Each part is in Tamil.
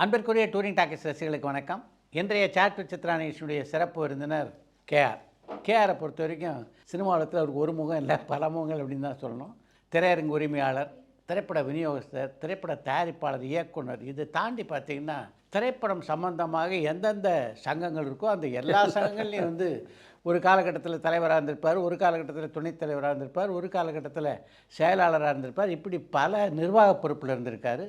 அன்பிற்குரிய டூரிங் டாக்கீஸ் ரசிகளுக்கு வணக்கம். இன்றைய சாட் வித் சித்ரா நிகழ்ச்சியுடைய சிறப்பு விருந்தினர் கேஆர். கேஆரை பொறுத்த வரைக்கும் சினிமா உலகத்தில் அவருக்கு ஒரு முகம் இல்லை, பல முகங்கள் அப்படின்னு தான் சொல்லணும். திரையரங்கு உரிமையாளர், திரைப்பட விநியோகஸ்தர், திரைப்பட தயாரிப்பாளர், இயக்குனர். இது தாண்டி பார்த்திங்கன்னா திரைப்படம் சம்பந்தமாக எந்தெந்த சங்கங்கள் இருக்கோ அந்த எல்லா சங்கங்கள்லேயும் ஒரு காலகட்டத்தில் தலைவராக இருந்திருப்பார், ஒரு காலகட்டத்தில் துணைத் தலைவராக இருந்திருப்பார், ஒரு காலகட்டத்தில் செயலாளராக இருந்திருப்பார். இப்படி பல நிர்வாக பொறுப்பில் இருந்திருக்காரு.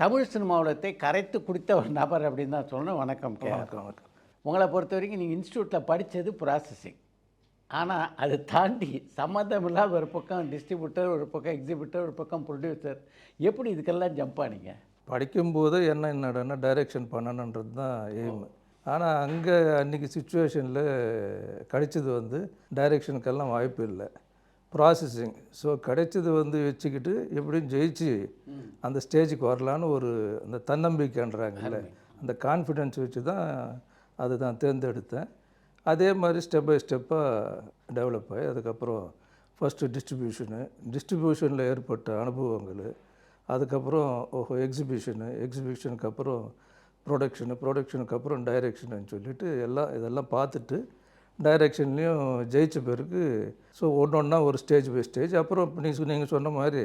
தமிழ் சினிமா உலகத்தை கரைத்து குடித்த ஒரு நபர் அப்படின்னு தான் சொல்லணும். வணக்கம் கேஆர். வணக்கம். உங்களை பொறுத்த வரைக்கும் நீங்கள் இன்ஸ்டியூட்டில் படித்தது ப்ராசஸிங். ஆனால் அது தாண்டி சம்மந்தம் இல்லாத ஒரு பக்கம் டிஸ்ட்ரிபியூட்டர், ஒரு பக்கம் எக்ஸிபியூட்டர், ஒரு பக்கம் ப்ரொடியூசர். எப்படி இதுக்கெல்லாம் ஜம்ப் ஆனீங்க? படிக்கும்போது என்னடனா டைரெக்ஷன் பண்ணணுன்றது தான் எய்ம். ஆனால் அங்கே அன்றைக்கி சுச்சுவேஷனில் கிடைச்சது டைரெக்ஷனுக்கெல்லாம் வாய்ப்பு இல்லை, ப்ராசஸிங். ஸோ கிடைச்சது வச்சுக்கிட்டு எப்படியும் ஜெயிச்சு அந்த ஸ்டேஜுக்கு வரலான்னு அந்த தன்னம்பிக்கைன்றாங்கல்ல, அந்த கான்ஃபிடென்ஸ் வச்சு தான் அது தான் தேர்ந்தெடுத்தேன். அதே மாதிரி ஸ்டெப் பை ஸ்டெப்பாக டெவலப் ஆகி அதுக்கப்புறம் ஃபஸ்ட்டு டிஸ்ட்ரிபியூஷனில் ஏற்பட்ட அனுபவங்கள், அதுக்கப்புறம் எக்ஸிபிஷனுக்கு அப்புறம் ப்ரொடக்ஷனுக்கு அப்புறம் டைரெக்ஷன்னு சொல்லிவிட்டு இதெல்லாம் பார்த்துட்டு டைரெக்ஷன்லேயும் ஜெயித்த பிறகு ஸோ ஒன்றா ஒரு ஸ்டேஜ் பை ஸ்டேஜ். அப்புறம் நீங்கள் சொன்ன மாதிரி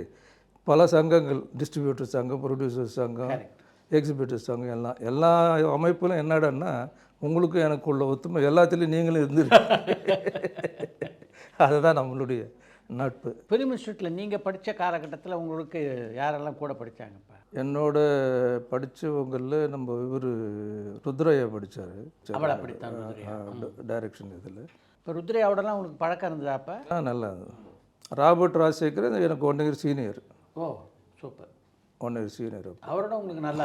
பல சங்கங்கள், டிஸ்ட்ரிபியூட்டர் சங்கம், ப்ரொடியூசர் சங்கம், எக்ஸிபியூட்டர் சங்கம், எல்லா அமைப்பிலும் என்னடான்னா உங்களுக்கும் எனக்கு உள்ள ஒத்துமை எல்லாத்துலேயும் நீங்களும் இருந்துருக்கு. அதுதான் நம்மளுடைய நட்பு. ஃபிலிம் இன்ஸ்டியூட்டில் நீங்கள் படித்த காலகட்டத்தில் உங்களுக்கு யாரெல்லாம் கூட படித்தாங்கப்பா? என்னோட படித்தவங்களில் நம்ம ருத்ரையா படித்தார், டைரக்ஷன் இதில். இப்போ ருத்ரையாவோடலாம் உங்களுக்கு பழக்கம் இருந்ததா அப்போ? நல்லா இருந்தது. ராபர்ட் ராஜசேகர் எனக்கு 1 இயர் சீனியர். ஓ சூப்பர். 1 year senior. அவரோட உங்களுக்கு நல்ல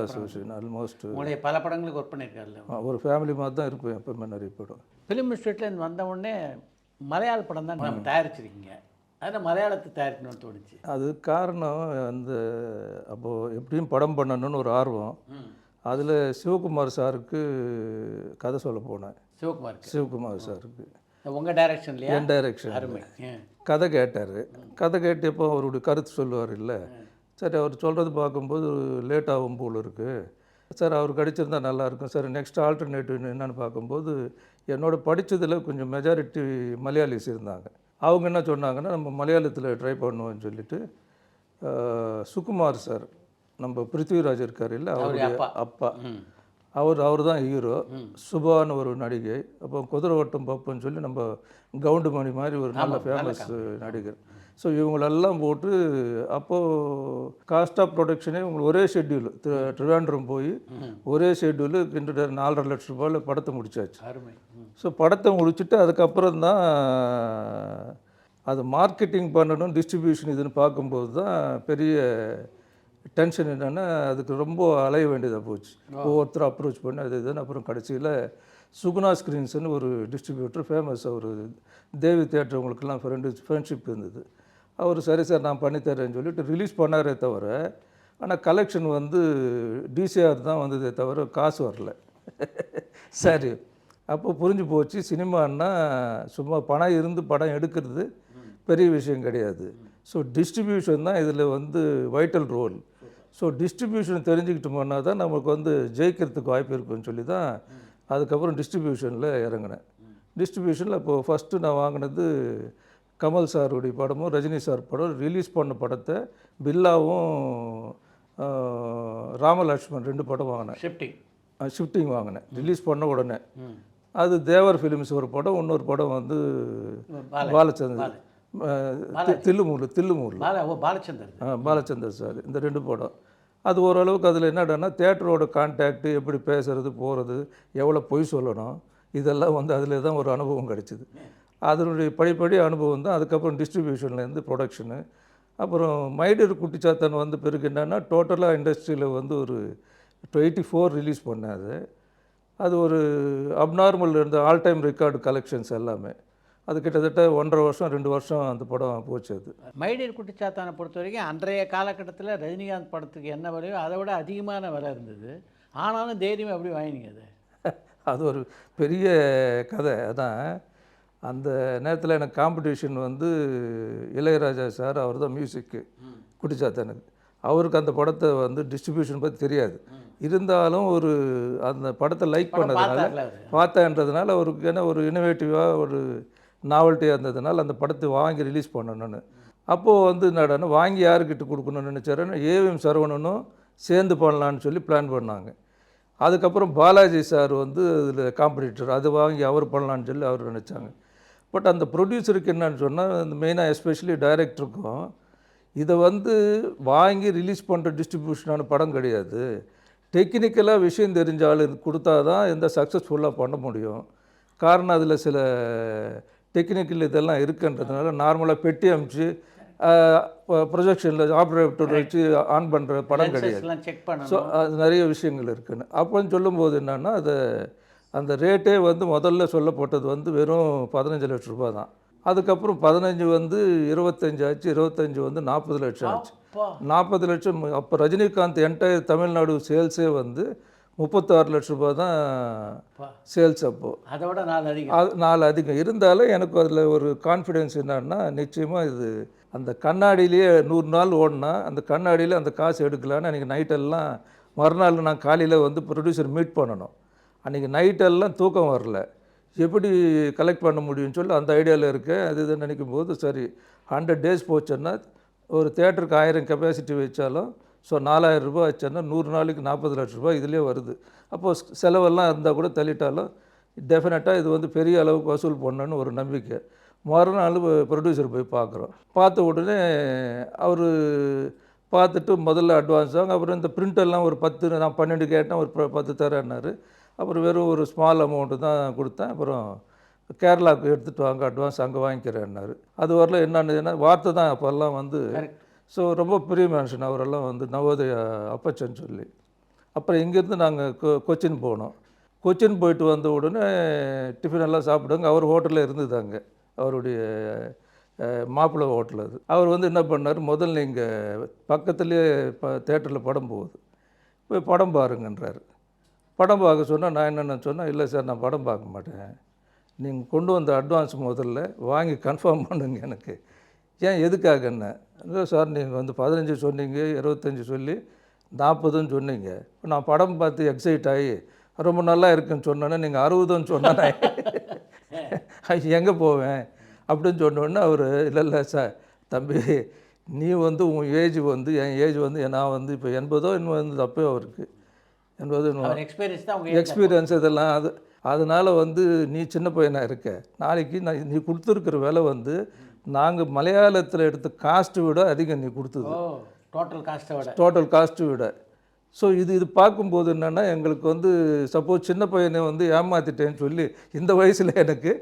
அசோசியேஷன். ஆல்மோஸ்ட் உங்களுடைய பல படங்களுக்கு ஒர்க் பண்ணியிருக்காரு. ஒரு ஃபேமிலி மாதிரி தான் இருப்பேன் எப்போவுமே. நிறைய படம் ஃபிலிம் இன்ஸ்டியூட்லேருந்து வந்த உடனே மலையாள படம் தான் நம்ம தயாரிச்சிருக்கீங்க. அதில் மலையாளத்தை தயாரிக்கணும்னு தோணுச்சு. அது காரணம் அப்போது எப்படியும் படம் பண்ணணும்னு ஒரு ஆர்வம். அதில் சிவகுமார் சாருக்கு கதை சொல்ல போனேன். சிவகுமார் சாருக்கு உங்கள் டைரக்ஷன்லையா? என் டைரக்ஷன். கதை கேட்டார். கதை கேட்டப்போ அவருடைய கருத்து சொல்லுவார் இல்லை. சரி, அவர் சொல்கிறது பார்க்கும்போது லேட் ஆகும் போல் இருக்குது சார், அவர் கிடைச்சிருந்தா நல்லாயிருக்கும் சார். நெக்ஸ்ட் ஆல்டர்னேட்டிவ் என்னென்னு பார்க்கும்போது என்னோடய படித்ததில் கொஞ்சம் மெஜாரிட்டி மலையாளிஸ் இருந்தாங்க. அவங்க என்ன சொன்னாங்கன்னா நம்ம மலையாளத்தில் ட்ரை பண்ணுவோம்னு சொல்லிவிட்டு சுகுமார் சார், நம்ம பிருத்திவிராஜ் இருக்கார் இல்லை, அவருடைய அப்பா, அவர் தான் ஹீரோ. சுபான்னு ஒரு நடிகை. அப்போ குதிரை ஓட்டம் பார்ப்போன்னு சொல்லி நம்ம கவுண்டுமணி மாதிரி ஒரு நல்ல ஃபேமஸ் நடிகர். ஸோ இவங்களெல்லாம் போட்டு அப்போது காஸ்ட் ஆஃப் ப்ரொடக்ஷனே உங்களுக்கு ஒரே ஷெட்யூல், ட்ரிவாண்ட்ரம் போய் ஒரே ஷெட்யூலு கிட்ட 4.5 லட்ச ரூபாயில் படத்தை முடிச்சாச்சு. ஸோ படத்தை முடிச்சுட்டு அதுக்கப்புறம் தான் அது மார்க்கெட்டிங் பண்ணணும், டிஸ்ட்ரிபியூஷன் இதுன்னு பார்க்கும்போது தான் பெரிய டென்ஷன். என்னென்னா அதுக்கு ரொம்ப அலைய வேண்டியதாக போச்சு. ஒவ்வொருத்தரும் அப்ரோச் பண்ணி அது இதுன்னு. அப்புறம் கடைசியில் சுகுணா ஸ்க்ரீன்ஸ்னு ஒரு டிஸ்ட்ரிபியூட்டர் ஃபேமஸ், அவர் தேவி தேட்டர் உங்களுக்கெல்லாம் ஃப்ரெண்ட்ஷிப் இருந்தது. அவர் சரி சார் நான் பண்ணித்தரேன்னு சொல்லிட்டு ரிலீஸ் பண்ணாரே தவிர, ஆனால் கலெக்ஷன் டிசிஆர் தான் வந்ததே தவிர காசு வரல. சரி, அப்போ புரிஞ்சு போச்சு சினிமான்னா சும்மா பணம் இருந்து படம் எடுக்கிறது பெரிய விஷயம் கிடையாது. ஸோ டிஸ்ட்ரிபியூஷன் தான் இதில் வைட்டல் ரோல். ஸோ டிஸ்ட்ரிபியூஷன் தெரிஞ்சுக்கிட்டோம்னா தான் நமக்கு ஜெயிக்கிறதுக்கு வாய்ப்பு இருக்குன்னு சொல்லி தான் அதுக்கப்புறம் டிஸ்ட்ரிபியூஷனில் இறங்கினேன். டிஸ்ட்ரிபியூஷனில் இப்போது ஃபஸ்ட்டு நான் வாங்கினது கமல் சாருடைய படமும் ரஜினி சார் படம் ரிலீஸ் பண்ண படத்தை பில்லாவும் ராமலக்ஷ்மன் 2 படம் வாங்கினேன். ஷிஃப்டிங் வாங்கினேன் ரிலீஸ் பண்ண உடனே. அது தேவர் ஃபிலிம்ஸ் ஒரு படம், இன்னொரு படம் பாலச்சந்தர், பாலச்சந்தர் சார். இந்த 2 படம். அது ஓரளவுக்கு அதில் என்னடான்னா தேட்டரோட கான்டாக்டு, எப்படி பேசுகிறது போகிறது, எவ்வளோ பொய் சொல்லணும், இதெல்லாம் அதில் தான் ஒரு அனுபவம் கிடச்சிது. அதனுடைய படிப்படி அனுபவம் தான். அதுக்கப்புறம் டிஸ்ட்ரிபியூஷன்லேருந்து ப்ரொடக்ஷனு. அப்புறம் மைடியர் குட்டிச்சாத்தன் வந்த பிறகு என்னென்னா டோட்டலாக இண்டஸ்ட்ரியில் ஒரு 84 ரிலீஸ் பண்ணேன். அது ஒரு அப்நார்மல் இருந்த ஆல் டைம் ரெக்கார்டு கலெக்ஷன்ஸ் எல்லாமே. அது கிட்டத்தட்ட 1.5 வருஷம் 2 வருஷம் அந்த படம் போச்சு. அது மைடியர் குட்டிச்சாத்தானை பொறுத்த வரைக்கும் அன்றைய காலகட்டத்தில் ரஜினிகாந்த் படத்துக்கு என்ன விலையோ அதை விட அதிகமான விலை இருந்தது. ஆனாலும் தைரியமாக எப்படி வாங்கினீங்க? அது ஒரு பெரிய கதை. அதான் அந்த நேரத்தில் எனக்கு காம்படிஷன் இளையராஜா சார், அவர் தான் மியூசிக்கு குட்டிச்சாத்தனுக்கு. அவருக்கு அந்த படத்தை வந்து டிஸ்ட்ரிபியூஷன் பற்றி தெரியாது. இருந்தாலும் ஒரு அந்த படத்தை லைக் பண்ணதுனால பார்த்தார்ல அவரு. பார்த்தேன்றதுனால அவருக்கு என்ன ஒரு இனோவேட்டிவாக ஒரு நாவல்ட்டியாக இருந்ததுனால அந்த படத்தை வாங்கி ரிலீஸ் பண்ணணும்னு. அப்போது வந்து என்னடான்னா வாங்கி யாருக்கிட்ட கொடுக்கணும்னு நினச்சாருன்னு ஏவிஎம் சரவணனும் சேர்ந்து பண்ணலான்னு சொல்லி பிளான் பண்ணாங்க. அதுக்கப்புறம் பாலாஜி சார் வந்து அதில் காம்படிட்டர், அது வாங்கி அவர் பண்ணலான்னு சொல்லி அவர் நினச்சாங்க. பட் அந்த ப்ரொடியூசருக்கு என்னன்னு சொன்னால், அந்த மெயினாக எஸ்பெஷலி டைரக்டருக்கும் இதை வந்து வாங்கி ரிலீஸ் பண்ணுற டிஸ்ட்ரிபியூஷனான படம் கிடையாது. டெக்னிக்கலாக விஷயம் தெரிஞ்ச ஆள் கொடுத்தா தான் எந்த சக்ஸஸ்ஃபுல்லாக பண்ண முடியும். காரணம் அதில் சில டெக்னிக்கல் இதெல்லாம் இருக்குன்றதுனால நார்மலாக பெட்டி அமிச்சு ப்ரொஜெக்ஷனில் ஆப்ரேட்டர் வச்சு ஆன் பண்ணுற படம் கிடையாது. எல்லாம் செக் பண்ணணும். ஸோ அது நிறைய விஷயங்கள் இருக்குன்னு அப்போன்னு சொல்லும்போது என்னென்னா, அந்த ரேட்டே வந்து முதல்ல சொல்லப்பட்டது வந்து வெறும் 15 லட்ச ரூபா தான். அதுக்கப்புறம் 15 வந்து 25 ஆச்சு, 25 வந்து 40 லட்சம் ஆச்சு. 40 லட்சம் அப்போ ரஜினிகாந்த் என்டையர் தமிழ்நாடு சேல்ஸே வந்து 36 லட்ச ரூபா தான் சேல்ஸ். அப்போது அதோட 4 அதிகம். அது 4 அதிகம் இருந்தாலும் எனக்கு அதில் ஒரு கான்ஃபிடென்ஸ் என்னன்னா, நிச்சயமாக இது அந்த கண்ணாடியிலேயே 100 நாள் ஓடினா அந்த கண்ணாடியில் அந்த காசு எடுக்கலான்னு அன்றைக்கி நைட்டெல்லாம் மறுநாள் நான் காலையில் வந்து ப்ரொடியூசர் மீட் பண்ணணும். அன்றைக்கி நைட்டெல்லாம் தூக்கம் வரல, எப்படி கலெக்ட் பண்ண முடியும்னு சொல்லி அந்த ஐடியாவில் இருக்கேன். அது இதுன்னு நினைக்கும் போது சரி 100 டேஸ் போச்சுன்னா ஒரு தேட்டருக்கு 1000 கெப்பாசிட்டி வச்சாலும் ஸோ 4000 ரூபா ஆச்சுன்னா 100 நாளைக்கு 40 லட்ச ரூபா இதிலே வருது. அப்போது செலவெல்லாம் இருந்தால் கூட தள்ளிட்டாலும் டெஃபினட்டாக இது வந்து பெரிய அளவுக்கு வசூல் பண்ணணுன்னு ஒரு நம்பிக்கை. மறுநாள் ப்ரொடியூசர் போய் பார்க்குறோம். பார்த்த உடனே அவர் பார்த்துட்டு முதல்ல அட்வான்ஸ் ஆகும், அப்புறம் இந்த பிரிண்டெல்லாம் ஒரு 10 நான் 12 கேட்டேன், ஒரு 10 தரேன்னாரு. அப்புறம் வெறும் ஒரு ஸ்மால் அமௌண்ட்டு தான் கொடுத்தேன். அப்புறம் கேரளாவுக்கு எடுத்துகிட்டு வாங்க அட்வான்ஸ், அங்கே வாங்கிக்கிறேன்னாரு. அது வரல என்னன்னு வார்த்தை தான் அப்போல்லாம் வந்து. ஸோ ரொம்ப பெரிய மனுஷன் அவரெல்லாம் வந்து நவோதயா அப்பச்சன்னு சொல்லி. அப்புறம் இங்கேருந்து நாங்கள் கொச்சின் போனோம். கொச்சின் போயிட்டு வந்த உடனே டிஃபன் எல்லாம் சாப்பிடுவாங்க. அவர் ஹோட்டலில் இருந்துதாங்க, அவருடைய மாப்பிள்ளை ஹோட்டல் அது. அவர் வந்து என்ன பண்ணார், முதல்ல இங்கே பக்கத்துலேயே தேட்டரில் படம் போகுது, போய் படம் பாருங்கன்றார். படம் பார்க்க சொன்னால் நான் என்னென்ன சொன்னேன், இல்லை சார் நான் படம் பார்க்க மாட்டேன், நீங்கள் கொண்டு வந்த அட்வான்ஸ் முதல்ல வாங்கி கன்ஃபார்ம் பண்ணுங்க எனக்கு. ஏன் எதுக்காகன்னு, இல்லை சார் நீங்கள் வந்து 15 சொன்னீங்க, 25 சொல்லி 40ன்னு சொன்னீங்க. இப்போ நான் படம் பார்த்து எக்ஸைட் ஆகி ரொம்ப நல்லா இருக்குன்னு சொன்னோன்னே நீங்கள் 60ன்னு சொன்னேன் எங்கே போவேன் அப்படின்னு சொன்னோடனே அவர் இல்லை சார் தம்பி, நீ வந்து உன் ஏஜ் வந்து என் ஏஜ் வந்து நான் வந்து இப்போ 80 இன்னும் வந்து தப்பே அவருக்கு 80 எக்ஸ்பீரியன்ஸ் இதெல்லாம் அதனால் வந்து நீ சின்ன பையனாக இருக்க. நாளைக்கு நீ கொடுத்துருக்குற விலை வந்து நாங்கள் மலையாளத்தில் எடுத்த காஸ்ட்டு விட அதிகம் நீ கொடுத்தது, டோட்டல் காஸ்ட்டு விட. ஸோ இது பார்க்கும்போது என்னென்னா, எங்களுக்கு வந்து சப்போஸ் சின்ன பையனை வந்து ஏமாற்றிட்டேன்னு சொல்லி இந்த வயசில் எனக்கு,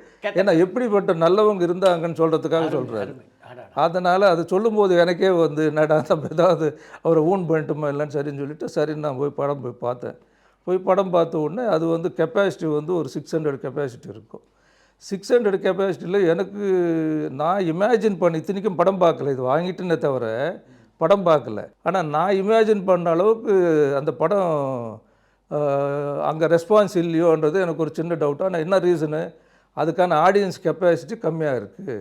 ஏன்னா எப்படிப்பட்ட நல்லவங்க இருந்தாங்கன்னு சொல்கிறதுக்காக சொல்கிறாரு. அதனால் அது சொல்லும்போது எனக்கே வந்து என்னடா நம்ம ஏதாவது அவரை ஊன் பண்ணிட்டோமா இல்லைன்னு சரின்னு சொல்லிவிட்டு சரி நான் போய் பார்த்தேன். படம் பார்த்த உடனே அது வந்து கெப்பாசிட்டி வந்து ஒரு 600 கெப்பாசிட்டி இருக்கும். 600 கெப்பாசிட்டியில் எனக்கு நான் இமேஜின் பண்ணி இத்தனைக்கும் படம் பார்க்கல, இது வாங்கிட்டுன்னே தவிர படம் பார்க்கல. ஆனால் நான் இமேஜின் பண்ண அளவுக்கு அந்த படம் அங்கே ரெஸ்பான்ஸ் இல்லையோன்றது எனக்கு ஒரு சின்ன டவுட். ஆனால் என்ன ரீசனு, அதுக்கான ஆடியன்ஸ் கெப்பாசிட்டி கம்மியாக இருக்குது.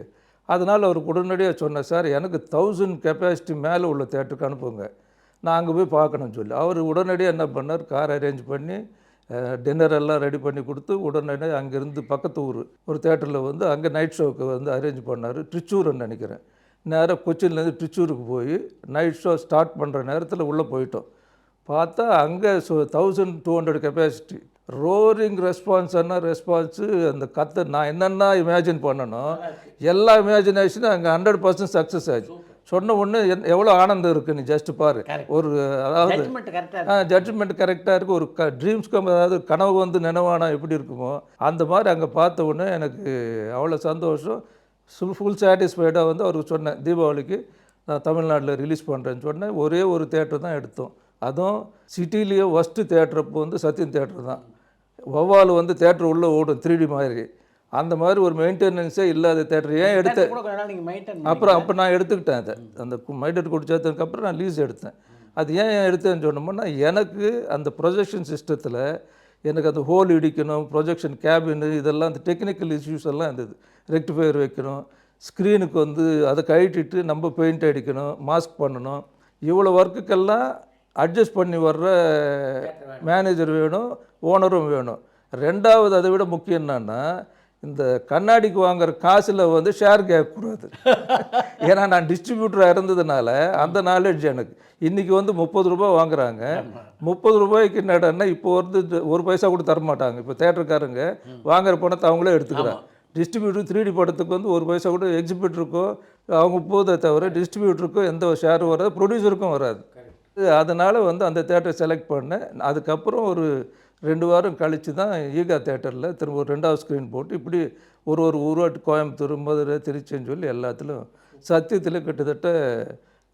அதனால் அவர் உடனடியாக சொன்னேன், சார் எனக்கு 1000 கெப்பாசிட்டி மேலே உள்ள தேட்டருக்கு அனுப்புங்க, நான் அங்கே போய் பார்க்கணும்னு சொல்லி. அவர் உடனடியாக என்ன பண்ணார், கார் அரேஞ்ச் பண்ணி டின்னர் எல்லாம் ரெடி பண்ணி கொடுத்து உடனடியாக அங்கேருந்து பக்கத்து ஊர் ஒரு தேட்டரில் வந்து அங்கே நைட் ஷோவுக்கு வந்து அரேஞ்ச் பண்ணார். ட்ரிச்சூர்னு நினைக்கிறேன். நேராக கொச்சின்லேருந்து ட்ரிச்சூருக்கு போய் நைட் ஷோ ஸ்டார்ட் பண்ணுற நேரத்தில் உள்ளே போயிட்டோம். பார்த்தா அங்கே 1200 கெப்பாசிட்டி ரோரிங் ரெஸ்பான்ஸு. அந்த நான் என்னென்னா இமேஜின் பண்ணணும் எல்லா இமேஜினேஷனும் அங்கே 100% சக்ஸஸ் ஆச்சு. சொன்ன ஒன்று எவ்வளோ ஆனந்தம் இருக்குது, நீ ஜஸ்ட் பாரு. ஒரு அதாவது ஜட்ஜ்மெண்ட் கரெக்டாக இருக்குது. ஒரு ட்ரீம்ஸ்க்கு அதாவது கனவு வந்து நினைவானா எப்படி இருக்குமோ அந்த மாதிரி அங்கே பார்த்த உடனே எனக்கு அவ்வளோ சந்தோஷம். ஃபுல் சாட்டிஸ்ஃபைடாக வந்து அவருக்கு சொன்னேன், தீபாவளிக்கு நான் தமிழ்நாட்டில் ரிலீஸ் பண்ணுறேன்னு சொன்னேன். ஒரே ஒரு தேட்டர் தான் எடுத்தோம், அதுவும் சிட்டிலேயே ஃபஸ்ட்டு தேட்டர் அப்போ வந்து சத்யம் தேட்டர் தான். வௌவால் வந்து தேட்டர் உள்ளே ஓடும் 3D மாதிரி. அந்த மாதிரி ஒரு மெயின்டெனன்ஸே இல்லாத தேட்டர் ஏன் எடுத்தேன். அப்புறம் அப்போ நான் எடுத்துக்கிட்டேன் அதை, அந்த மைண்டட் குடிச்சதுக்கப்புறம் நான் லீஸ் எடுத்தேன். அது ஏன் எடுத்தேன்னு சொன்னோம்னா, எனக்கு அந்த ப்ரொஜெக்ஷன் சிஸ்டத்தில் எனக்கு அந்த ஹோல் இடிக்கணும், ப்ரொஜெக்ஷன் கேபின் இதெல்லாம் அந்த டெக்னிக்கல் இஷ்யூஸ் எல்லாம் இருந்தது. ரெக்டிஃபையர் வைக்கணும், ஸ்க்ரீனுக்கு வந்து அதை கழட்டிட்டு நம்ம பெயிண்ட் அடிக்கணும், மாஸ்க் பண்ணணும், இவ்வளோ ஒர்க்குக்கெல்லாம் அட்ஜஸ்ட் பண்ணி வர்ற மேனேஜர் வேணும், ஓனரும் வேணும். ரெண்டாவது அதை விட முக்கியம் என்னன்னா, இந்த கண்ணாடிக்கு வாங்குற காசில் வந்து ஷேர் கேட்கக்கூடாது. ஏன்னா நான் டிஸ்ட்ரிபியூட்டராக இருந்ததுனால அந்த நாலேஜ் எனக்கு. இன்றைக்கி வந்து 30 ரூபா வாங்குறாங்க. 30 ரூபாய்க்கு என்னடான்னா இப்போ வந்து ஒரு பைசா கூட தரமாட்டாங்க. இப்போ தேட்டருக்காரங்க வாங்குற பணத்தை அவங்களே எடுத்துக்கிறாங்க. டிஸ்ட்ரிபியூட்டர் 3D படத்துக்கு வந்து ஒரு பைசா கூட எக்ஸிபியூட்டருக்கோ அவங்க போதே தவிர டிஸ்ட்ரிபியூட்டருக்கோ எந்த ஷேரும் வராது, ப்ரொடியூசருக்கும் வராது. அதனால் வந்து அந்த தேட்டரை செலக்ட் பண்ணேன். அதுக்கப்புறம் ஒரு 2 வாரம் கழித்து தான் ஈகா தேட்டரில் திரும்ப ஒரு 2வது ஸ்க்ரீன் போட்டு இப்படி ஒரு ஊராட்டு கோயம்புத்தூர், மதுரை, திருச்சின்னு சொல்லி எல்லாத்துலையும் சத்தியத்தில் கிட்டத்தட்ட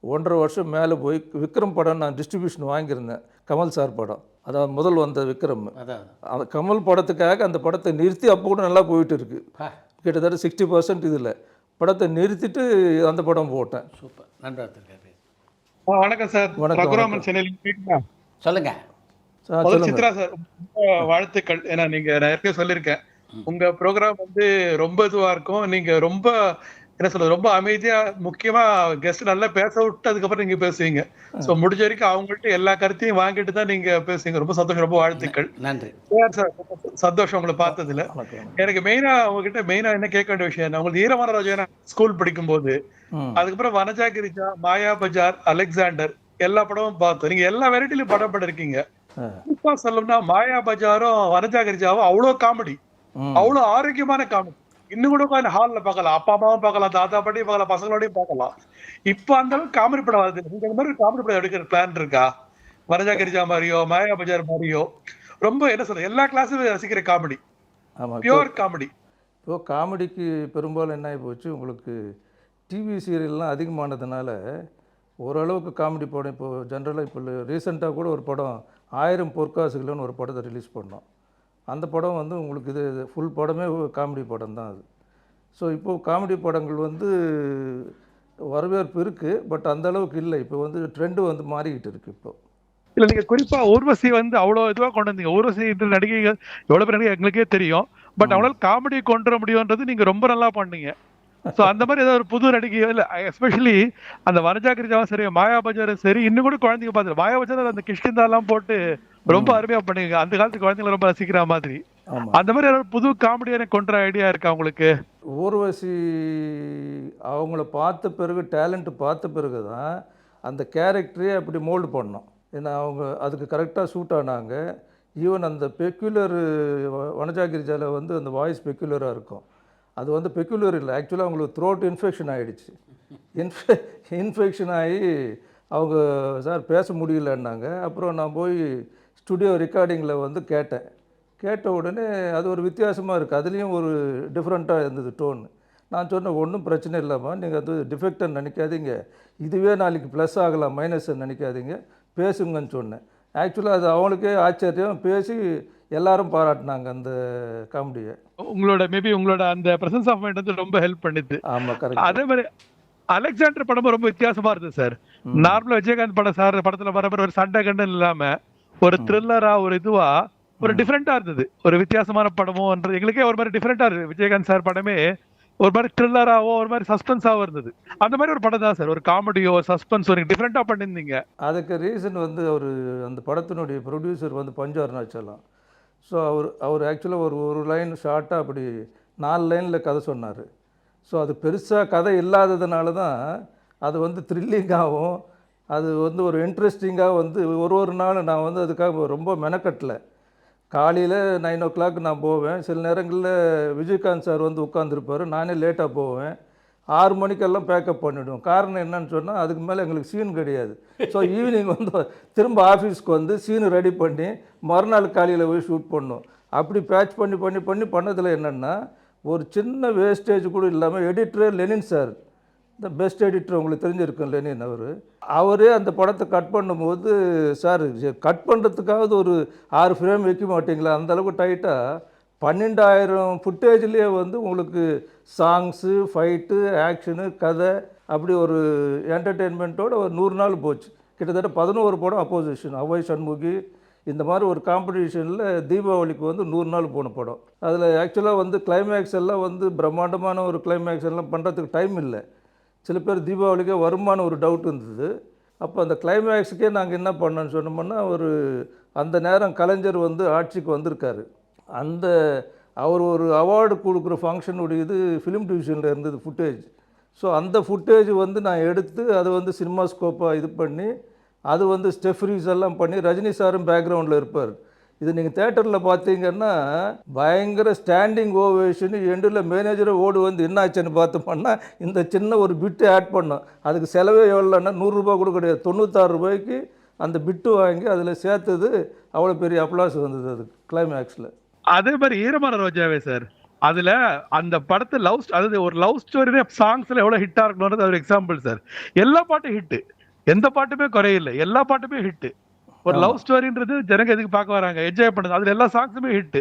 1.5 வருஷம் மேலே போய் விக்ரம் படம் நான் டிஸ்ட்ரிபியூஷன் வாங்கியிருந்தேன். கமல் சார் படம், அதாவது முதல் வந்த விக்ரம். அந்த கமல் படத்துக்காக அந்த படத்தை நிறுத்தி அப்போ கூட நல்லா போயிட்டு இருக்கு. கிட்டத்தட்ட 60% இதில் படத்தை நிறுத்திட்டு அந்த படம் போட்டேன். சூப்பர், நன்றாக. வணக்கம் சார். ரகுராமன் சென்னையில் சொல்லுங்க. சித்ரா சார், வாழ்த்துக்கள். ஏன்னா நீங்க நான் ஏற்கனவே சொல்லியிருக்கேன், உங்க ப்ரோக்ராம் வந்து ரொம்ப இதுவா இருக்கும். நீங்க ரொம்ப என்ன சொல்றது, ரொம்ப அமைதியா, முக்கியமா கெஸ்ட் நல்லா பேச விட்டு அதுக்கப்புறம் நீங்க பேசுவீங்க. சோ முடிஞ்ச வரைக்கும் அவங்கள்ட்ட எல்லா கருத்தையும் வாங்கிட்டு தான் நீங்க பேசுவீங்க. ரொம்ப சந்தோஷம், ரொம்ப வாழ்த்துக்கள். நன்றி சார். சந்தோஷம் உங்களை பார்த்ததுல. எனக்கு மெயினா உங்ககிட்ட என்ன கேட்க வேண்டிய விஷயம், உங்களுக்கு ஈரமான ராஜா ஸ்கூல் படிக்கும் போது, அதுக்கப்புறம் வனஜா கிரிஜா, மாயா பஜார், அலெக்சாண்டர் எல்லா படமும் பார்த்தோம். நீங்க எல்லா வெரைட்டிலும் படம் பண்ணிருக்கீங்க. குறிப்பா சொல்லணும்னா மாயா பஜாரும் வனஜா கிரிஜாவும் அவ்வளவு காமெடி, அவ்வளவு ஆரோக்கியமான காமெடி. இன்னும் கூட உட்காந்து ஹால்ல பார்க்கலாம், அப்பா அம்மாவும் பார்க்கலாம், தாத்தா பாட்டியும் பார்க்கலாம், பசங்களோடையும் பார்க்கலாம். இப்ப அந்த அளவுக்கு காமெடி படம் வருது. நீங்க அந்த மாதிரி காமெடி படம் எடுக்கிற பிளான் இருக்கா? வனஜா கிரிஜா மாதிரியோ மாயா பஜார் மாதிரியோ ரொம்ப என்ன சொல்ற எல்லா கிளாஸும் ரசிக்கிற காமெடி, பியூர் காமெடி. இப்போ காமெடிக்கு பெரும்பாலும் என்ன ஆகி போச்சு, உங்களுக்கு டிவி சீரியல்லாம் அதிகமானதுனால ஓரளவுக்கு காமெடி படம். இப்போ ஜென்ரலாக இப்போ ரீசெண்டாக கூட ஒரு படம் 1000 பொற்காசுகள்னு ஒரு படத்தை ரிலீஸ் பண்ணோம். அந்த படம் வந்து உங்களுக்கு இது ஃபுல் படமே காமெடி படம் தான் அது. ஸோ இப்போது காமெடி படங்கள் வந்து வரவேற்பு இருக்குது, பட் அந்த அளவுக்கு இல்லை. இப்போ வந்து ட்ரெண்டு வந்து மாறிக்கிட்டு இருக்குது. இப்போ இல்லை, நீங்கள் குறிப்பாக ஊர்வசி வந்து அவ்வளோ இதுவாக கொண்டு வந்தீங்க. ஊர்வசி நடிகைகள் எவ்வளோ பேர் நடிகை எங்களுக்கே தெரியும், பட் அவங்களால காமெடியை கொண்டு வர முடியுன்றது நீங்கள் ரொம்ப நல்லா பண்ணீங்க. ஸோ அந்த மாதிரி ஏதாவது ஒரு புது நடிகை இல்லை, எஸ்பெஷலி அந்த வனஜா கிரிஜாவும் சரி, மாயா பஜாரும் சரி, இன்னும் கூட குழந்தைங்க பார்த்து மாயா பஜார் அந்த கிஷ்கிந்தாலாம் போட்டு ரொம்ப அருமையா பண்ணீங்க. அந்த காலத்து குழந்தைங்களை ரொம்ப ரசிக்கிற மாதிரி. அந்த மாதிரி ஏதாவது புது காமெடியான கொண்ட ஐடியா இருக்கா உங்களுக்கு? ஊர்வசி அவங்கள பார்த்த பிறகு, டேலண்ட் பார்த்த பிறகு தான் அந்த கேரக்டரே அப்படி மோல்டு பண்ணோம். ஏன்னா அவங்க அதுக்கு கரெக்டாக சூட் ஆனாங்க. ஈவன் அந்த பெக்யூலர் வனஜா கிரிஜாவில் வந்து அந்த வாய்ஸ் பெக்யூலராக இருக்கும். அது வந்து பெக்யூலர் இல்லை, ஆக்சுவலாக அவங்களுக்கு த்ரோட் இன்ஃபெக்ஷன் ஆகிடுச்சு. இன்ஃபெக்ஷன் ஆகி அவங்க சார் பேச முடியலன்னாங்க. அப்புறம் நான் போய் ஸ்டுடியோ ரெக்கார்டிங்கில் வந்து கேட்ட உடனே அது ஒரு வித்தியாசமாக இருக்குது. அதுலேயும் ஒரு டிஃப்ரெண்ட்டாக இருந்தது டோன். நான் சொன்னேன், ஒன்றும் பிரச்சனை இல்லாமல் நீங்கள் அது டிஃபெக்டாக நினைக்காதீங்க, இதுவே நாளைக்கு ப்ளஸ் ஆகலாம், மைனஸ் நினைக்காதீங்க, பேசுங்கன்னு சொன்னேன். ஆக்சுவலாக அது அவங்களுக்கே ஆச்சரியம், பேசி எல்லாரும் பாராட்டினாங்க அந்த காமெடியை. உங்களோட அந்த பிரசன்ஸ் ஆஃப் மைண்ட் வந்து ரொம்ப ஹெல்ப் பண்ணுது. ஆமாம், கரெக்ட். அதே மாதிரி அலெக்சாண்டர் படமும் ரொம்ப வித்தியாசமா இருந்தது சார். நார்மலா விஜயகாந்த் படத்துல வர ஒரு சண்டை கண்டன் இல்லாம ஒரு த்ரில்லரா, ஒரு இதுவா, ஒரு டிஃப்ரெண்டா இருந்தது. ஒரு வித்தியாசமான படமும் எங்களுக்கே ஒரு மாதிரி டிஃப்ரெண்டா இருக்கு. விஜயகாந்த் சார் படமே ஒரு மாதிரி த்ரில்லராவோ ஒரு மாதிரி சஸ்பென்ஸாவோ இருந்தது. அந்த மாதிரி ஒரு படம் தான் சார், ஒரு காமெடியோ சஸ்பென்ஸ் ஒரு டிஃப்ரெண்டா பண்ணியிருந்தீங்க. அதுக்கு ரீசன் வந்து அந்த படத்தினுடைய ப்ரொடியூசர் வந்து பஞ்சு அருணாச்சலம். ஸோ அவர் ஆக்சுவலாக ஒரு லைன் ஷார்ட்டாக அப்படி 4 லைனில் கதை சொன்னார். ஸோ அது பெருசாக கதை இல்லாததுனால தான் அது வந்து த்ரில்லிங்காகவும் அது வந்து ஒரு இன்ட்ரெஸ்டிங்காக வந்து ஒரு நாள் நான் வந்து அதுக்காக ரொம்ப மெனக்கட்டலை. காலையில் 9 o'clock நான் போவேன். சில நேரங்களில் விஜயகாந்த் சார் வந்து உட்காந்துருப்பார், நானே லேட்டாக போவேன். 6 மணிக்கெல்லாம் பேக்கப் பண்ணிவிடுவோம். காரணம் என்னன்னு சொன்னால் அதுக்கு மேலே எங்களுக்கு சீன் கிடையாது. ஸோ ஈவினிங் வந்து திரும்ப ஆஃபீஸ்க்கு வந்து சீனு ரெடி பண்ணி மறுநாள் காலையில் போய் ஷூட் பண்ணோம். அப்படி பேட்ச் பண்ணி பண்ணதில் என்னென்னா ஒரு சின்ன வேஸ்டேஜ் கூட இல்லாமல் எடிட்டரே லெனின் சார், இந்த பெஸ்ட் எடிட்டர் உங்களுக்கு தெரிஞ்சிருக்கும் லெனின், அவரே அந்த படத்தை கட் பண்ணும்போது, சார் கட் பண்ணுறதுக்காவது ஒரு 6 ஃப்ரேம் வைக்க மாட்டிங்களா, அந்தளவுக்கு டைட்டாக 12,000 ஃபுட்டேஜ்லேயே வந்து உங்களுக்கு சாங்ஸு, ஃபைட்டு, ஆக்ஷனு, கதை, அப்படி ஒரு என்டர்டெயின்மெண்ட்டோட ஒரு 100 நாள் போச்சு. கிட்டத்தட்ட 11 படம் அப்போசிஷன், அவ்வை சண்முகி, இந்த மாதிரி ஒரு காம்படிஷனில் தீபாவளிக்கு வந்து 100 நாள் போன படம். அதில் ஆக்சுவலாக வந்து கிளைமேக்ஸ் எல்லாம் வந்து பிரம்மாண்டமான ஒரு கிளைமேக்ஸ் எல்லாம் பண்ணுறதுக்கு டைம் இல்லை. சில பேர் தீபாவளிக்கே வருமான ஒரு டவுட் இருந்தது. அப்போ அந்த கிளைமேக்ஸுக்கே நாங்கள் என்ன பண்ணோன்னு சொன்னோம்னா, அந்த நேரம் கலைஞர் வந்து ஆட்சிக்கு வந்திருக்காரு. அவர் ஒரு அவார்டு கொடுக்குற ஃபங்க்ஷனுடைய ஃபிலிம் டிவிஷனில் இருந்தது ஃபுட்டேஜ். ஸோ அந்த ஃபுட்டேஜ் வந்து நான் எடுத்து அதை வந்து சினிமாஸ்கோப்பாக இது பண்ணி அது வந்து ஸ்டெஃப்ரீஸ் எல்லாம் பண்ணி ரஜினி சாரும் பேக்ரவுண்டில் இருப்பார். இது நீங்கள் தேட்டரில் பார்த்தீங்கன்னா பயங்கர ஸ்டாண்டிங் ஓவேஷன். எண்டில் மேனேஜரை ஓடு வந்து என்ன ஆச்சுன்னு பார்த்தோம்னா இந்த சின்ன ஒரு பிட்டு ஆட் பண்ணோம். அதுக்கு செலவே எவ்வளோன்னா 100 ரூபா கூட கிடையாது, 96 ரூபாய்க்கு அந்த பிட்டு வாங்கி அதில் சேர்த்தது. அவ்வளோ பெரிய அப்ளாஸ் வந்தது அது கிளைமேக்ஸில். அதே மாதிரி ஈரமான ரோஜாவே சார், அதுல அந்த படத்தை அதாவது ஒரு லவ் ஸ்டோரி சாங்ஸ்ல எவ்வளவு ஹிட்டா இருக்கணும்ன்றது ஒரு எக்ஸாம்பிள் சார். எல்லா பாட்டும் ஹிட், எந்த பாட்டுமே குறையில்லை, எல்லா பாட்டுமே ஹிட். ஒரு லவ் ஸ்டோரின்றது ஜனங்க எதுக்கு பார்க்க வராங்க, என்ஜாய் பண்ணுது. அதுல எல்லா சாங்ஸுமே ஹிட்.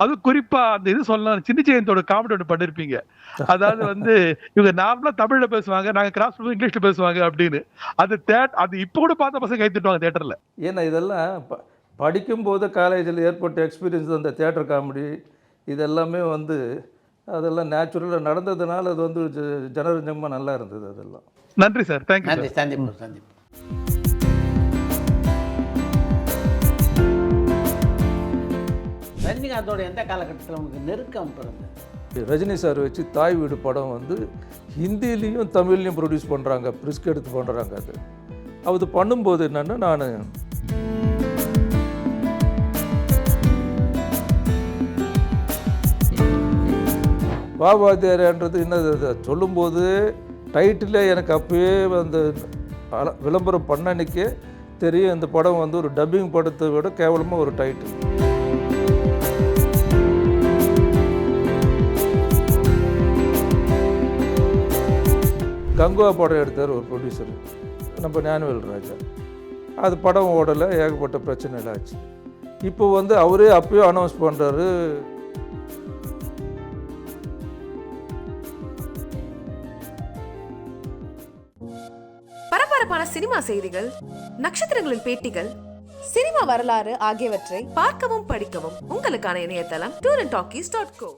அது குறிப்பா அந்த இது சொல்லலாம், சின்ன ஜெயந்தோட காமெடி ஒன்று பண்ணிருப்பீங்க. அதாவது வந்து இவங்க நார்மலா தமிழ்ல பேசுவாங்க, நாங்க கிராஸ் பண்ணி இங்கிலீஷ்ல பேசுவாங்க அப்படின்னு. அது இப்ப கூட பார்த்த பசங்க கை தட்டுவாங்க தியேட்டர்ல. ஏன்னா இதெல்லாம் படிக்கும்போது காலேஜில் ஏற்பட்ட எக்ஸ்பீரியன்ஸ், அந்த தியேட்டர் காமெடி இதெல்லாமே வந்து அதெல்லாம் நேச்சுரலாக நடந்ததுனால அது வந்து ஜனரஞ்சமாக நல்லா இருந்தது அதெல்லாம். நன்றி சார், தேங்க்யூ. நன்றி, சந்திப்பு. ரஜினிகாந்தோட எந்த காலகட்டத்தில் உங்களுக்கு நெருக்கம் பிறந்தது? ரஜினி சார் வச்சு தாய் வீடு படம் வந்து ஹிந்திலையும் தமிழ்லையும் ப்ரொடியூஸ் பண்ணுறாங்க, ரிஸ்க் எடுத்து பண்ணுறாங்க. அது பண்ணும்போது என்னென்னா, நான் பாபாத்தியாரன்றது என்னது சொல்லும்போது டைட்டிலே எனக்கு அப்போயே அந்த விளம்பரம் பண்ணன்னைக்கே தெரியும் இந்த படம் வந்து ஒரு டப்பிங் படத்தை விட கேவலமாக ஒரு டைட்டில். கங்குவா படம் எடுத்தார் ஒரு ப்ரொடியூசர், நம்ம ஞானவேல் ராஜா. அது படம் ஓடலை, ஏகப்பட்ட பிரச்சனைகள் ஆச்சு. இப்போ வந்து அவரே அப்போயே அனௌன்ஸ் பண்ணுறாரு, பரபரப்பான சினிமா செய்திகள், நட்சத்திரங்களின் பேட்டிகள், சினிமா வரலாறு ஆகியவற்றை பார்க்கவும் படிக்கவும் உங்களுக்கான இணையதளம் tourantalkies.co.